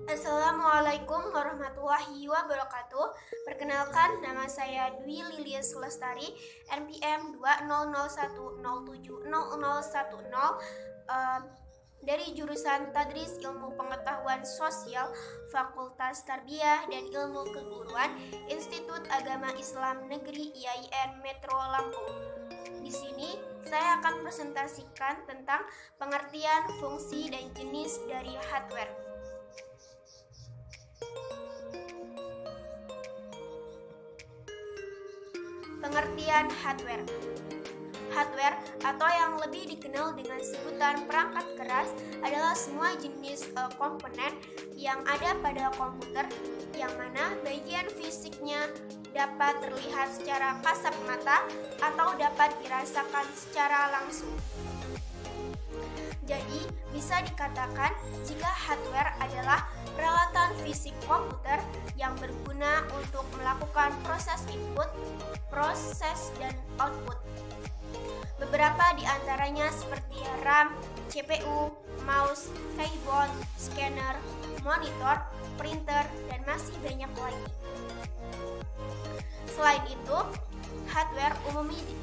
Assalamualaikum warahmatullahi wabarakatuh. Perkenalkan, nama saya Dwi Lilias Lestari, NPM 2001070010, dari jurusan Tadris Ilmu Pengetahuan Sosial, Fakultas Tarbiyah dan Ilmu Keguruan, Institut Agama Islam Negeri IAIN Metro Lampung. Di sini saya akan presentasikan tentang pengertian, fungsi, dan jenis dari hardware. Pengertian hardware. Hardware atau yang lebih dikenal dengan sebutan perangkat keras adalah semua jenis komponen yang ada pada komputer yang mana bagian fisiknya dapat terlihat secara kasat mata atau dapat dirasakan secara langsung. Jadi, bisa dikatakan jika hardware adalah peralatan fisik komputer yang berguna untuk melakukan proses input, proses, dan output. Beberapa di antaranya seperti RAM, CPU, mouse, keyboard, scanner, monitor, printer, dan masih banyak lagi. Selain itu, hardware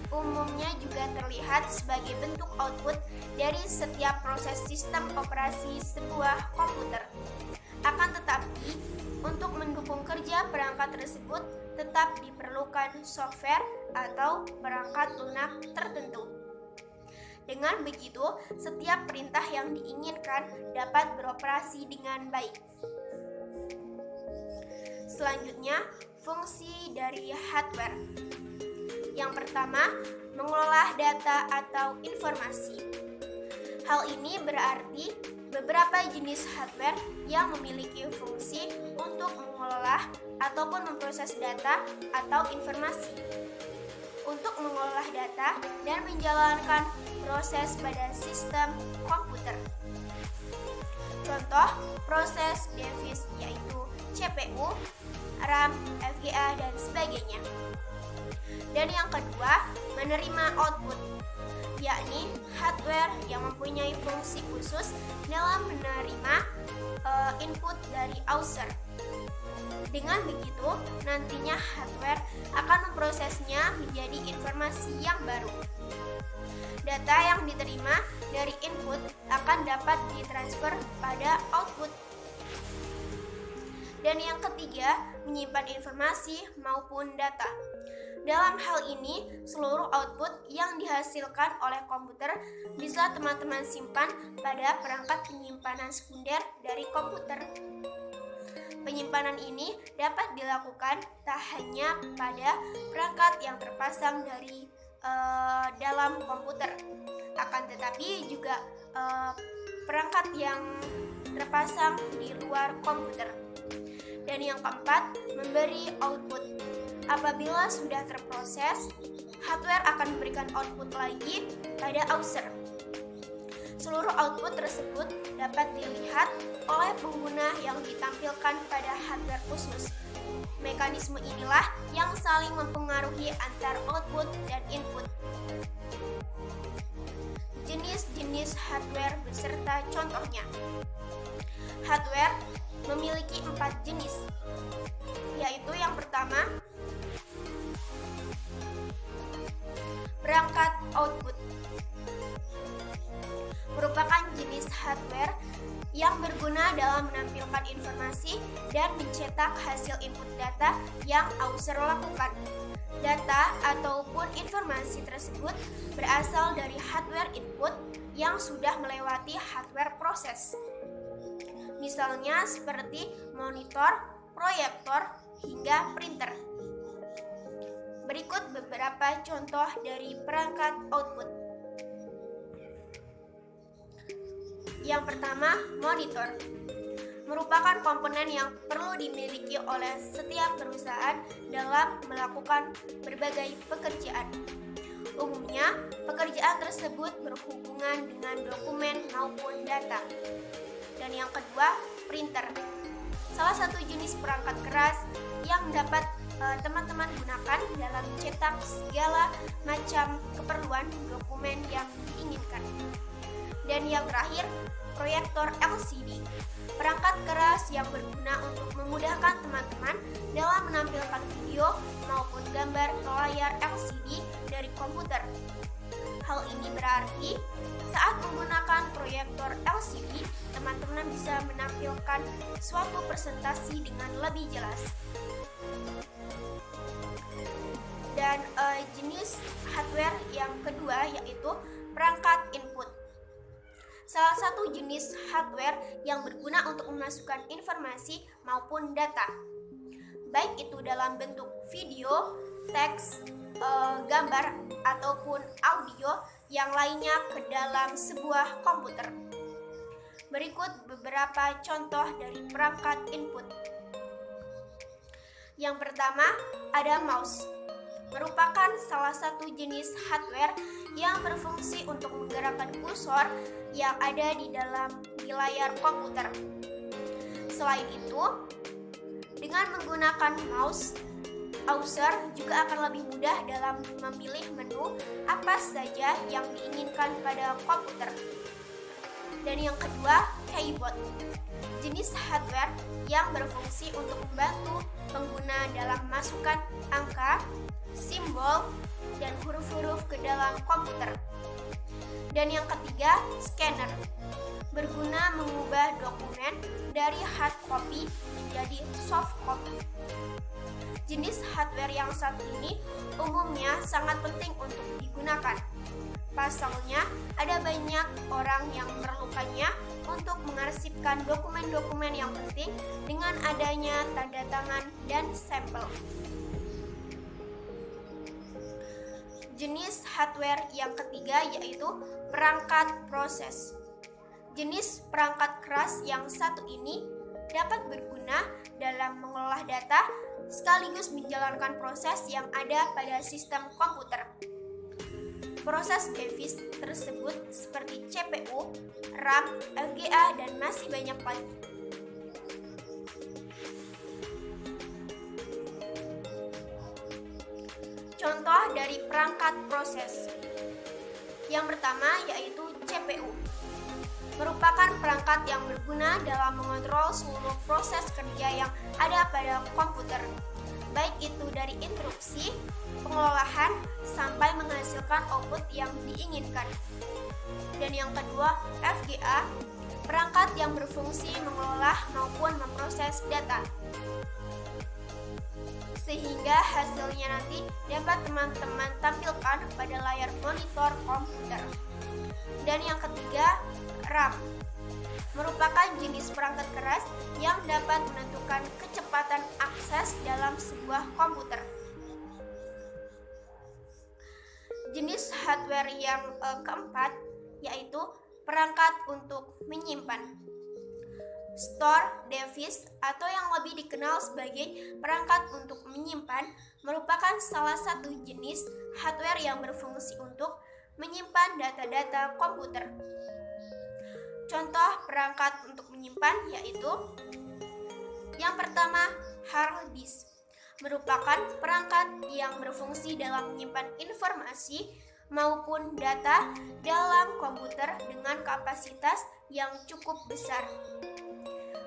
umumnya juga terlihat sebagai bentuk output dari setiap proses sistem operasi sebuah komputer. Akan tetapi, untuk mendukung kerja perangkat tersebut tetap diperlukan software atau perangkat lunak tertentu. Dengan begitu, setiap perintah yang diinginkan dapat beroperasi dengan baik. Selanjutnya, fungsi dari hardware. Yang pertama, mengolah data atau informasi. Hal ini berarti beberapa jenis hardware yang memiliki fungsi untuk mengolah ataupun memproses data atau informasi. Untuk mengolah data dan menjalankan proses pada sistem komputer. Contoh proses device yaitu CPU, RAM, FGA, dan sebagainya. Dan yang kedua, menerima output, yakni hardware yang mempunyai fungsi khusus dalam menerima input dari user. Dengan begitu, nantinya hardware akan memprosesnya menjadi informasi yang baru. Data yang diterima dari input akan dapat ditransfer pada output. Dan yang ketiga, menyimpan informasi maupun data. Dalam hal ini, seluruh output yang dihasilkan oleh komputer bisa teman-teman simpan pada perangkat penyimpanan sekunder dari komputer. Penyimpanan ini dapat dilakukan tak hanya pada perangkat yang terpasang dari dalam komputer, akan tetapi juga perangkat yang terpasang di luar komputer. Dan yang keempat, memberi output. Apabila sudah terproses, hardware akan memberikan output lagi pada user. Seluruh output tersebut dapat dilihat oleh pengguna yang ditampilkan pada hardware khusus. Mekanisme inilah yang saling mempengaruhi antar output dan input. Jenis-jenis hardware beserta contohnya. Hardware memiliki 4 jenis, yaitu yang pertama, perangkat output. Merupakan jenis hardware yang berguna dalam menampilkan informasi dan mencetak hasil input data yang user lakukan. Data ataupun informasi tersebut berasal dari hardware input yang sudah melewati hardware proses. Misalnya seperti monitor, proyektor, hingga printer. Berikut beberapa contoh dari perangkat output. Yang pertama, monitor. Merupakan komponen yang perlu dimiliki oleh setiap perusahaan dalam melakukan berbagai pekerjaan. Umumnya, pekerjaan tersebut berhubungan dengan dokumen maupun data. Dan yang kedua, printer. Salah satu jenis perangkat keras yang dapat teman-teman gunakan dalam mencetak segala macam keperluan dokumen yang diinginkan. Dan yang terakhir, proyektor LCD. Perangkat keras yang berguna untuk memudahkan teman-teman dalam menampilkan video maupun gambar ke layar LCD dari komputer. Hal ini berarti saat menggunakan proyektor LCD, teman-teman bisa menampilkan suatu presentasi dengan lebih jelas. Dan jenis hardware yang kedua yaitu perangkat input. Salah satu jenis hardware yang berguna untuk memasukkan informasi maupun data, baik itu dalam bentuk video, teks, gambar, ataupun audio yang lainnya ke dalam sebuah komputer. Berikut beberapa contoh dari perangkat input. Yang pertama, ada mouse. Merupakan salah satu jenis hardware yang berfungsi untuk menggerakkan kursor yang ada di layar komputer. Selain itu, dengan menggunakan mouse, user juga akan lebih mudah dalam memilih menu apa saja yang diinginkan pada komputer. Dan yang kedua, keyboard. Jenis hardware yang berfungsi untuk membantu pengguna dalam memasukkan angka, simbol, dan huruf-huruf ke dalam komputer. Dan yang ketiga, scanner. Berguna mengubah dokumen dari hard copy menjadi soft copy. Jenis hardware yang satu ini umumnya sangat penting untuk digunakan. Pasalnya, ada banyak orang yang memerlukannya untuk mengarsipkan dokumen-dokumen yang penting dengan adanya tanda tangan dan sampel. Jenis hardware yang ketiga yaitu perangkat proses. Jenis perangkat keras yang satu ini dapat berguna dalam mengolah data sekaligus menjalankan proses yang ada pada sistem komputer. Proses device tersebut seperti CPU, RAM, FGA, dan masih banyak lagi. Contoh dari perangkat proses. Yang pertama yaitu CPU. Merupakan perangkat yang berguna dalam mengontrol seluruh proses kerja yang ada pada komputer, baik itu dari instruksi, pengolahan, sampai menghasilkan output yang diinginkan. Dan yang kedua, FGA, perangkat yang berfungsi mengolah maupun memproses data, sehingga hasilnya nanti dapat teman-teman tampilkan pada layar monitor komputer. Dan yang ketiga, RAM. Merupakan jenis perangkat keras yang dapat menentukan kecepatan akses dalam sebuah komputer. Jenis hardware yang keempat yaitu perangkat untuk menyimpan. Store device atau yang lebih dikenal sebagai perangkat untuk menyimpan merupakan salah satu jenis hardware yang berfungsi untuk menyimpan data-data komputer. Contoh perangkat untuk menyimpan yaitu yang pertama, hard disk. Merupakan perangkat yang berfungsi dalam menyimpan informasi maupun data dalam komputer dengan kapasitas yang cukup besar.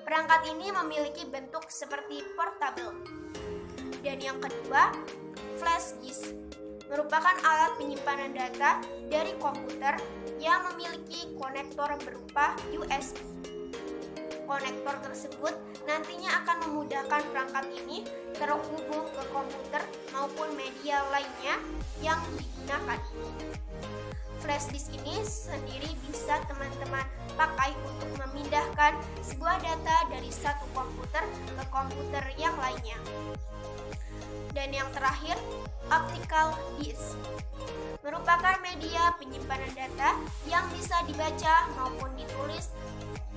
Perangkat ini memiliki bentuk seperti portable. Dan yang kedua, flash disk. Merupakan alat penyimpanan data dari komputer yang memiliki konektor berupa USB. Konektor tersebut nantinya akan memudahkan perangkat ini terhubung ke komputer maupun media lainnya yang digunakan. Flash disk ini sendiri bisa teman-teman pakai untuk memindahkan sebuah data dari satu komputer ke komputer yang lainnya. Dan yang terakhir, optical disk. Merupakan media penyimpanan data yang bisa dibaca maupun ditulis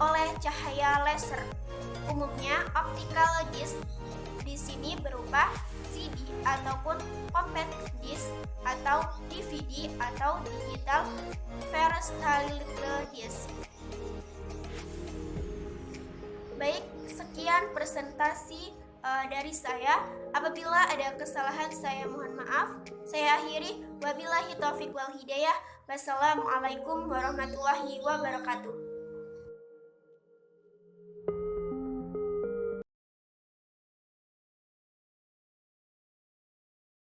oleh cahaya laser. Umumnya optical disk di sini berupa CD ataupun compact disk atau DVD atau digital versatile disk. Baik, sekian presentasi dari saya. Apabila ada kesalahan saya mohon maaf. Saya akhiri, wabillahi taufik wal hidayah. Wassalamualaikum warahmatullahi wabarakatuh.